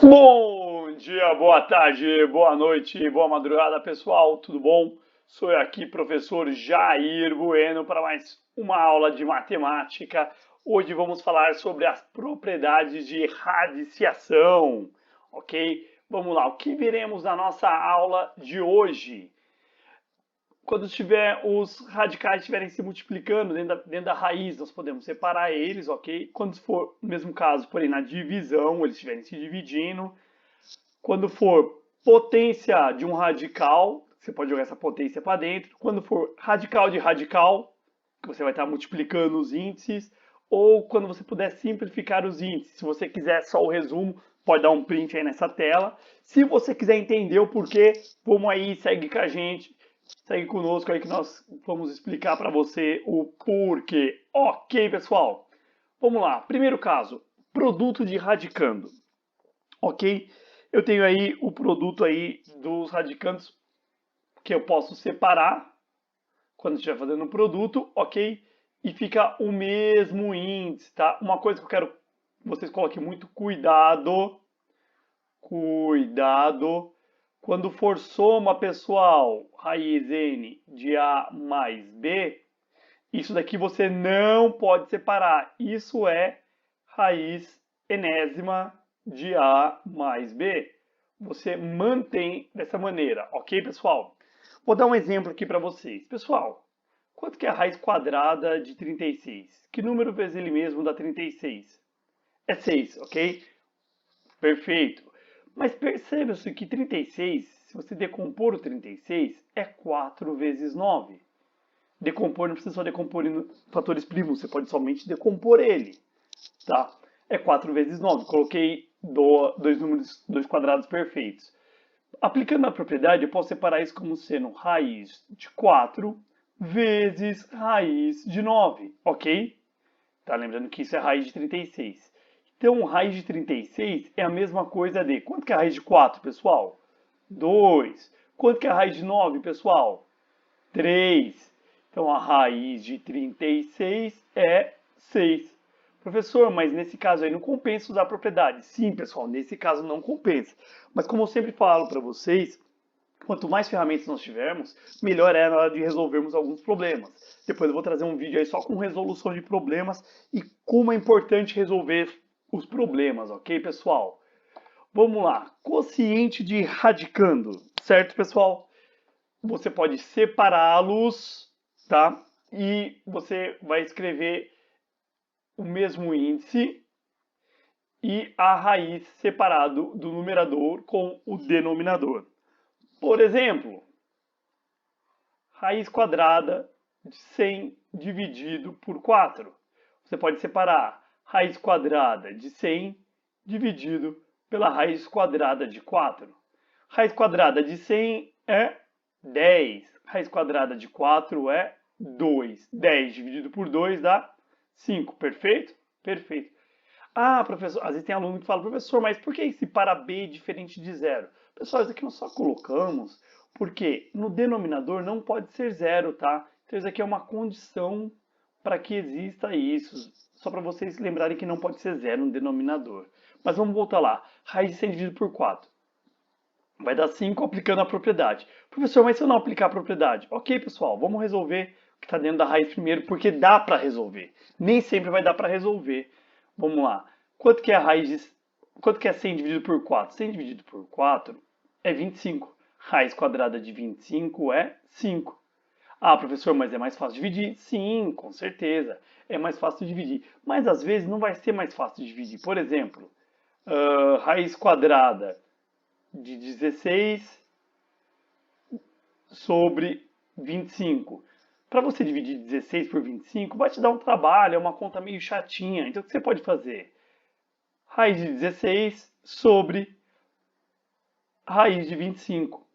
Bom dia, boa tarde, boa noite, boa madrugada, pessoal, tudo bom? Sou eu aqui, professor Jair Bueno, para mais uma aula de matemática. Hoje vamos falar sobre as propriedades de radiciação, ok? Vamos lá, o que veremos na nossa aula de hoje? Quando os radicais estiverem se multiplicando dentro da raiz, nós podemos separar eles, ok? Quando for, no mesmo caso, porém na divisão, eles estiverem se dividindo. Quando for potência de um radical, você pode jogar essa potência para dentro. Quando for radical de radical, que você vai estar multiplicando os índices. Ou quando você puder simplificar os índices. Se você quiser só o resumo, pode dar um print aí nessa tela. Se você quiser entender o porquê, vamos aí, segue com a gente. Segue conosco aí que nós vamos explicar para você o porquê. Ok, pessoal? Vamos lá. Primeiro caso, produto de radicando. Ok? Eu tenho aí o produto aí dos radicandos que eu posso separar quando estiver fazendo o produto, ok? E fica o mesmo índice, tá? Uma coisa que eu quero que vocês coloquem muito cuidado, quando for soma, pessoal, raiz n de a mais b, isso daqui você não pode separar. Isso é raiz enésima de a mais b. Você mantém dessa maneira, ok, pessoal? Vou dar um exemplo aqui para vocês. Pessoal, quanto que é a raiz quadrada de 36? Que número vezes ele mesmo dá 36? É 6, ok? Perfeito. Mas perceba-se que 36, se você decompor o 36, é 4 vezes 9. Decompor não precisa só decompor em fatores primos, você pode somente decompor ele, tá? É 4 vezes 9. Coloquei dois números, dois quadrados perfeitos. Aplicando a propriedade, eu posso separar isso como sendo raiz de 4 vezes raiz de 9, ok? Tá lembrando que isso é raiz de 36. Então, raiz de 36 é a mesma coisa de... Quanto que é a raiz de 4, pessoal? 2. Quanto que é a raiz de 9, pessoal? 3. Então, a raiz de 36 é 6. Professor, mas nesse caso aí não compensa usar a propriedade. Sim, pessoal, nesse caso não compensa. Mas como eu sempre falo para vocês, quanto mais ferramentas nós tivermos, melhor é na hora de resolvermos alguns problemas. Depois eu vou trazer um vídeo aí só com resolução de problemas e como é importante resolver os problemas, ok, pessoal? Vamos lá. Quociente de radicando, certo, pessoal? Você pode separá-los, tá? E você vai escrever o mesmo índice e a raiz separado do numerador com o denominador. Por exemplo, raiz quadrada de 100 dividido por 4. Você pode separar raiz quadrada de 100 dividido pela raiz quadrada de 4. Raiz quadrada de 100 é 10. Raiz quadrada de 4 é 2. 10 dividido por 2 dá 5. Perfeito? Perfeito. Ah, professor, às vezes tem aluno que fala, professor, mas por que esse para B é diferente de zero? Pessoal, isso aqui nós só colocamos porque no denominador não pode ser zero, tá? Então isso aqui é uma condição para que exista isso. Só para vocês lembrarem que não pode ser zero no denominador. Mas vamos voltar lá. Raiz de 100 dividido por 4. Vai dar 5 aplicando a propriedade. Professor, mas se eu não aplicar a propriedade? Ok, pessoal, vamos resolver o que está dentro da raiz primeiro, porque dá para resolver. Nem sempre vai dar para resolver. Vamos lá. Quanto que é a raiz de... Quanto que é 100 dividido por 4? 100 dividido por 4 é 25. Raiz quadrada de 25 é 5. Ah, professor, mas é mais fácil dividir? Sim, com certeza. É mais fácil dividir. Mas às vezes não vai ser mais fácil dividir. Por exemplo, raiz quadrada de 16 sobre 25. Para você dividir 16 por 25, vai te dar um trabalho, é uma conta meio chatinha. Então o que você pode fazer? Raiz de 16 sobre raiz de 25.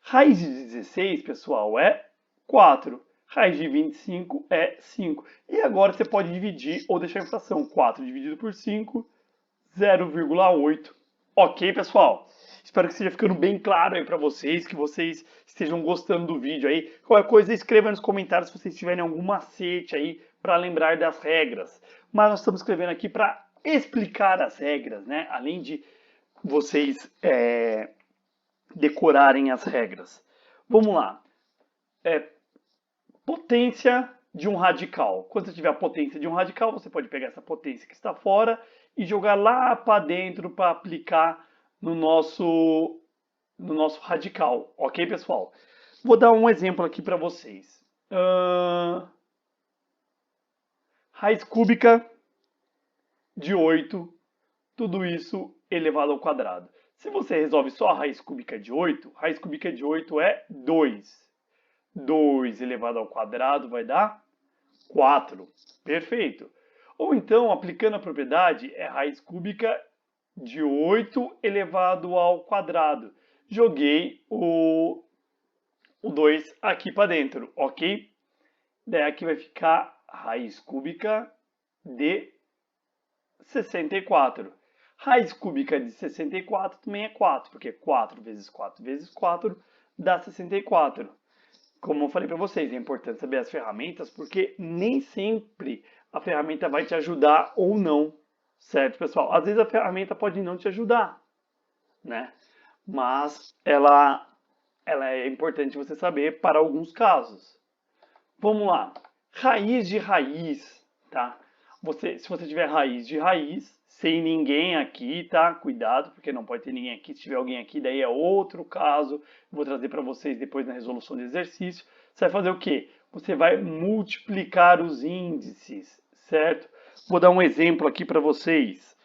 Raiz de 16, pessoal, é 4. Raiz de 25 é 5. E agora você pode dividir ou deixar a fração 4 dividido por 5, 0,8. Ok, pessoal? Espero que esteja ficando bem claro aí para vocês, que vocês estejam gostando do vídeo aí. Qualquer coisa, escreva nos comentários se vocês tiverem algum macete aí para lembrar das regras. Mas nós estamos escrevendo aqui para explicar as regras, né? Além de vocês decorarem as regras. Vamos lá. Potência de um radical. Quando você tiver a potência de um radical, você pode pegar essa potência que está fora e jogar lá para dentro para aplicar no nosso radical. Ok, pessoal? Vou dar um exemplo aqui para vocês. Raiz cúbica de 8, tudo isso elevado ao quadrado. Se você resolve só a raiz cúbica de 8, raiz cúbica de 8 é 2. 2 elevado ao quadrado vai dar 4. Perfeito. Ou então, aplicando a propriedade, é raiz cúbica de 8 elevado ao quadrado. Joguei o 2 aqui para dentro, ok? Daí aqui vai ficar raiz cúbica de 64. Raiz cúbica de 64 também é 4, porque 4 vezes 4 vezes 4 dá 64. Como eu falei para vocês, é importante saber as ferramentas, porque nem sempre a ferramenta vai te ajudar ou não, certo, pessoal? Às vezes a ferramenta pode não te ajudar, né? Mas ela é importante você saber para alguns casos. Vamos lá. Raiz de raiz, tá? Se você tiver raiz de raiz, sem ninguém aqui, tá? Cuidado, porque não pode ter ninguém aqui. Se tiver alguém aqui, daí é outro caso. Vou trazer para vocês depois na resolução de exercício. Você vai fazer o quê? Você vai multiplicar os índices, certo? Vou dar um exemplo aqui para vocês.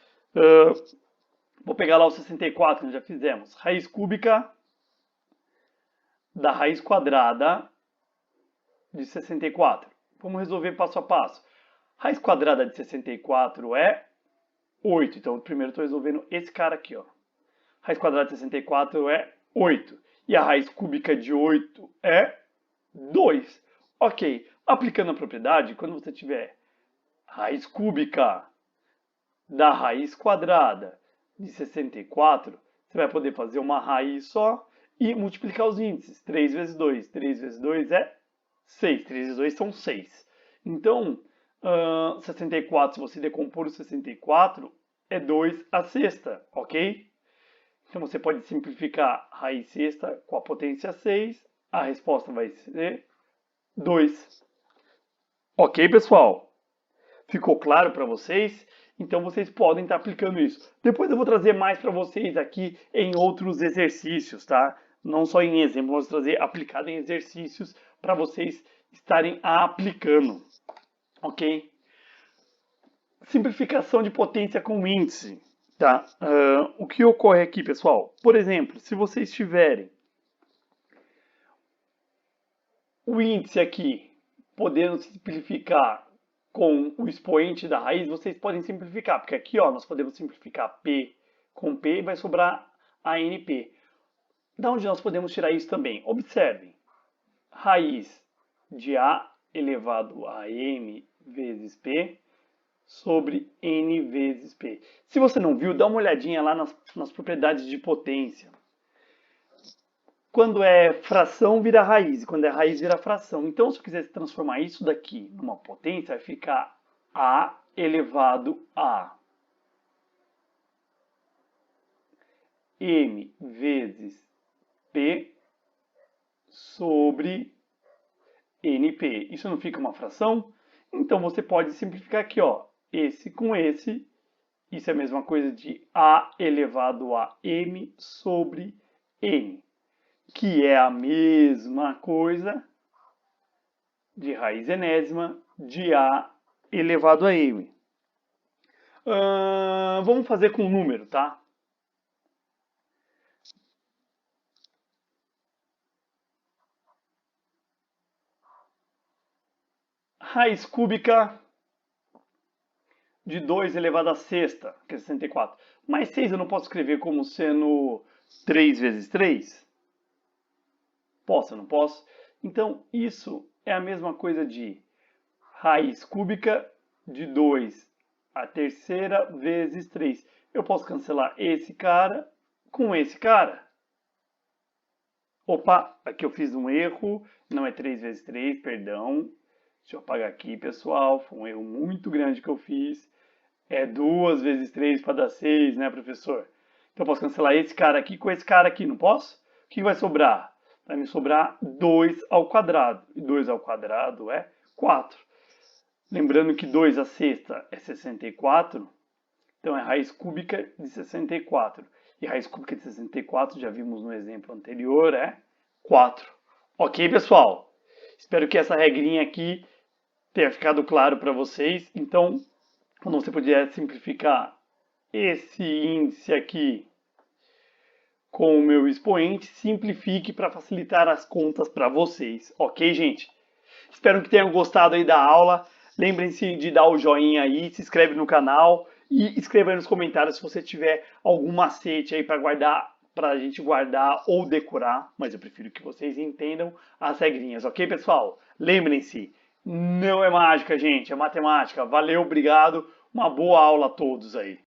Vou pegar lá o 64, que nós já fizemos. Raiz cúbica da raiz quadrada de 64. Vamos resolver passo a passo. Raiz quadrada de 64 é 8. Então, primeiro estou resolvendo esse cara aqui, ó. Raiz quadrada de 64 é 8. E a raiz cúbica de 8 é 2. Ok. Aplicando a propriedade, quando você tiver raiz cúbica da raiz quadrada de 64, você vai poder fazer uma raiz só e multiplicar os índices. 3 vezes 2. 3 vezes 2 é 6. 3 vezes 2 são 6. Então, 64, se você decompor o 64, é 2 a sexta, ok? Então você pode simplificar raiz sexta com a potência 6. A resposta vai ser 2. Ok, pessoal? Ficou claro para vocês? Então vocês podem estar aplicando isso. Depois eu vou trazer mais para vocês aqui em outros exercícios, tá? Não só em exemplo, vou trazer aplicado em exercícios para vocês estarem aplicando. Ok? Simplificação de potência com índice. Tá? O que ocorre aqui, pessoal? Por exemplo, se vocês tiverem o índice aqui podendo simplificar com o expoente da raiz, vocês podem simplificar, porque aqui ó, nós podemos simplificar P com P e vai sobrar ANP. Da onde nós podemos tirar isso também? Observem, raiz de A elevado a M vezes P sobre N vezes P. Se você não viu, dá uma olhadinha lá nas propriedades de potência. Quando é fração, vira raiz. E quando é raiz, vira fração. Então, se eu quiser transformar isso daqui numa potência, vai ficar A elevado a M vezes P sobre NP. Isso não fica uma fração? Então, você pode simplificar aqui, ó. Esse com esse. Isso é a mesma coisa de A elevado a M sobre N, que é a mesma coisa de raiz enésima de A elevado a M. Vamos fazer com número, tá? Raiz cúbica de 2 elevado a sexta, que é 64. Mais 6 eu não posso escrever como sendo 3 vezes 3? Posso, não posso? Então, isso é a mesma coisa de raiz cúbica de 2 a terceira vezes 3. Eu posso cancelar esse cara com esse cara. Opa, aqui eu fiz um erro, não é 3 vezes 3, perdão. Deixa eu apagar aqui, pessoal, foi um erro muito grande que eu fiz. É 2 vezes 3 para dar 6, né, professor? Então eu posso cancelar esse cara aqui com esse cara aqui, não posso? O que vai sobrar? Vai me sobrar 2 ao quadrado. E 2 ao quadrado é 4. Lembrando que 2 à sexta é 64, então é raiz cúbica de 64. E raiz cúbica de 64, já vimos no exemplo anterior, é 4. Ok, pessoal? Espero que essa regrinha aqui tenha ficado claro para vocês. Então, quando você puder simplificar esse índice aqui com o meu expoente, simplifique para facilitar as contas para vocês. Ok, gente? Espero que tenham gostado aí da aula. Lembrem-se de dar o joinha aí, se inscreve no canal e escreva aí nos comentários se você tiver algum macete aí para guardar, para a gente guardar ou decorar, mas eu prefiro que vocês entendam as regrinhas, ok, pessoal? Lembrem-se, não é mágica, gente, é matemática. Valeu, obrigado, uma boa aula a todos aí.